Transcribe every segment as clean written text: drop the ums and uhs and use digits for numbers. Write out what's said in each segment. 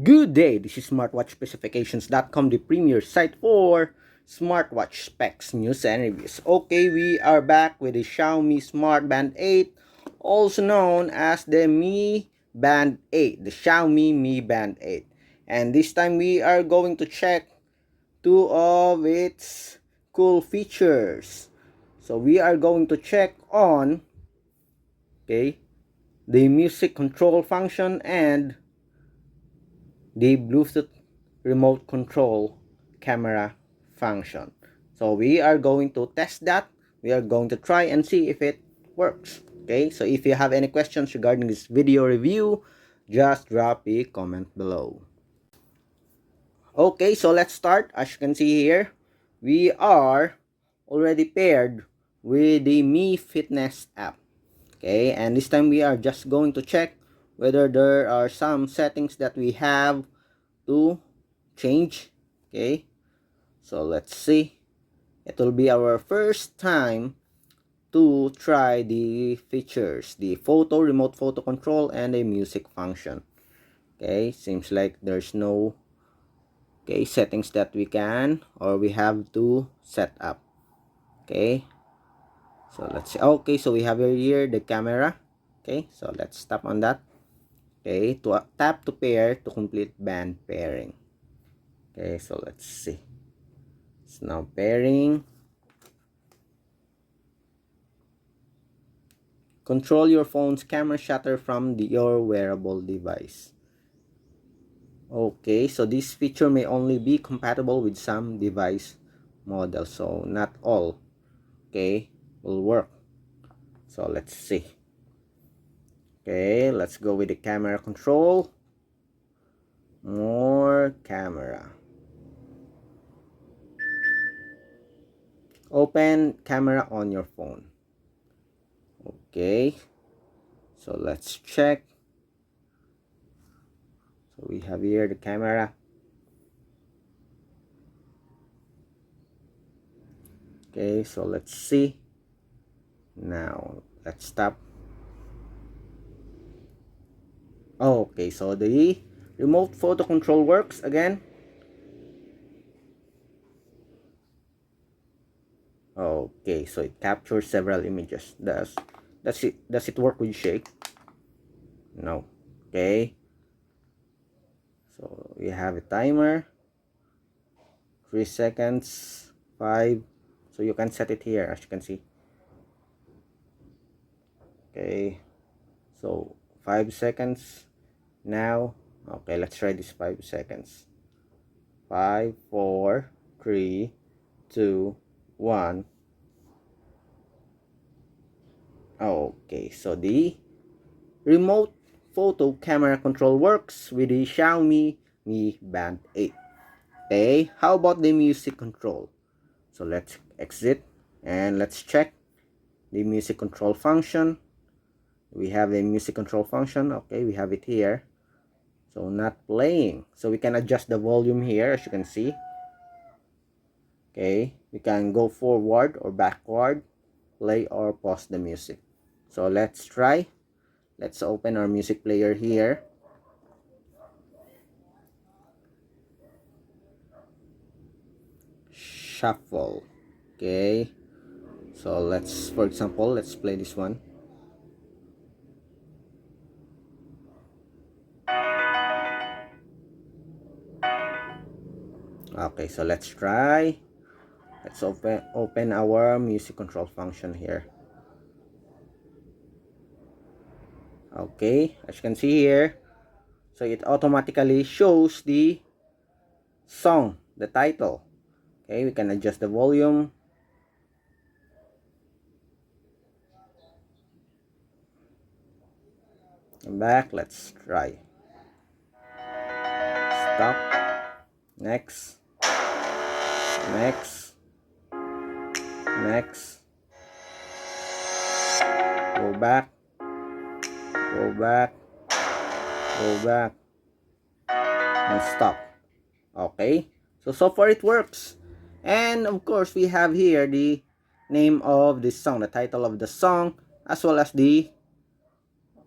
Good day, this is smartwatchspecifications.com, the premier site for smartwatch specs, news, and reviews. Okay, we are back with the Xiaomi Smart Band 8, also known as the Mi Band 8, the Xiaomi Mi Band 8. And this time we are going to check two of its cool features. So we are going to check on, okay, the music control function and the Bluetooth remote control camera function. So we are going to test that. We are going to try and see if it works. Okay, so if you have any questions regarding this video review, just drop a comment below. Okay, so let's start. As you can see here, we are already paired with the Mi Fitness app. Okay, and this time we are just going to check whether there are some settings that we have to change. Okay, so let's see. It will be our first time to try the features, the photo, remote photo control, and the music function. Okay, seems like there's no settings that we can or we have to set up. Okay, so let's see. Okay, so we have here the camera. Okay, so let's tap on that. Okay, to tap to pair to complete band pairing. Okay, so let's see. It's now pairing. Control your phone's camera shutter from your wearable device. Okay, so this feature may only be compatible with some device models, so not all, okay, will work. So let's see. Okay, let's go with the camera control. More camera. Open camera on your phone. Okay, so let's check. So we have here the camera. Okay, so let's see. Now let's stop. Okay, so the remote photo control works again. Okay, so it captures several images. Does it work with shake? No. Okay, so we have a timer, 3 seconds, 5, so you can set it here as you can see. Okay, so 5 seconds now. Okay, let's try this 5 seconds. 5, 4, 3, 2, 1. Okay, so the remote photo camera control works with the Xiaomi Mi Band 8. Okay, how about the music control? So let's exit and let's check the music control function. We have a music control function. Okay, we have it here. So not playing. So we can adjust the volume here as you can see. Okay, we can go forward or backward, play or pause the music. So let's try. Let's open our music player here. Shuffle. Okay, so let's, for example, let's play this one. Okay, so let's try. Let's open our music control function here. Okay, as you can see here, so it automatically shows the song, the title. Okay, we can adjust the volume. And back, let's try. Stop. Next. Next. Next. Go back. Go back. Go back. And stop. Okay, so far it works. And of course we have here the name of the song, the title of the song, as well as the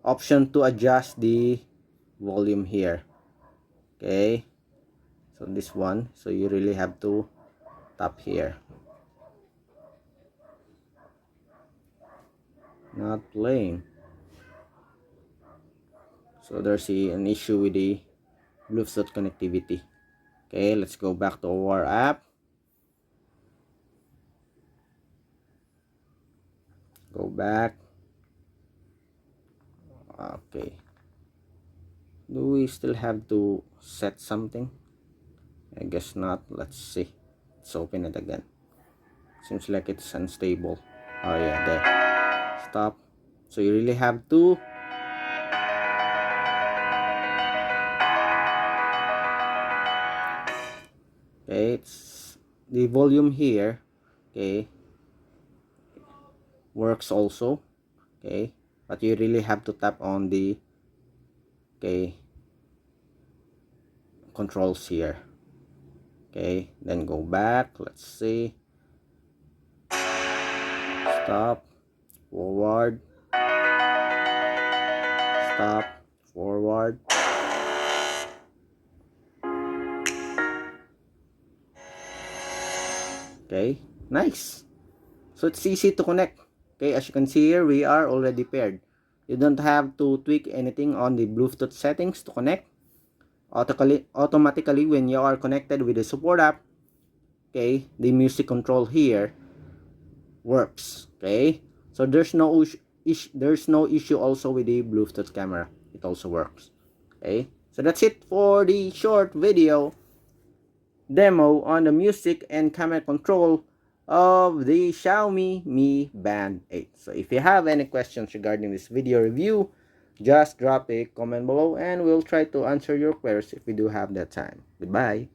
option to adjust the volume here. Okay, so this one, so you really have to tap here. Not playing. So there's an issue with the Bluetooth connectivity. Okay, let's go back to our app. Go back. Okay, do we still have to set something? I guess not. Let's see. Let's open it again. Seems like it's unstable. Oh yeah, there. Stop. So you really have to okay, it's the volume here, okay, works also, okay, but you really have to tap on the okay controls here. Okay, then go back. Let's see. Stop. Forward. Stop. Forward. Okay, nice. So it's easy to connect. Okay, as you can see here, we are already paired. You don't have to tweak anything on the Bluetooth settings to connect. Automatically when you are connected with the support app, okay, the music control here works. Okay, so there's no issue also with the Bluetooth camera. It also works. Okay, so that's it for the short video demo on the music and camera control of the Xiaomi Mi Band 8. So if you have any questions regarding this video review, just drop a comment below and we'll try to answer your queries if we do have that time. Goodbye.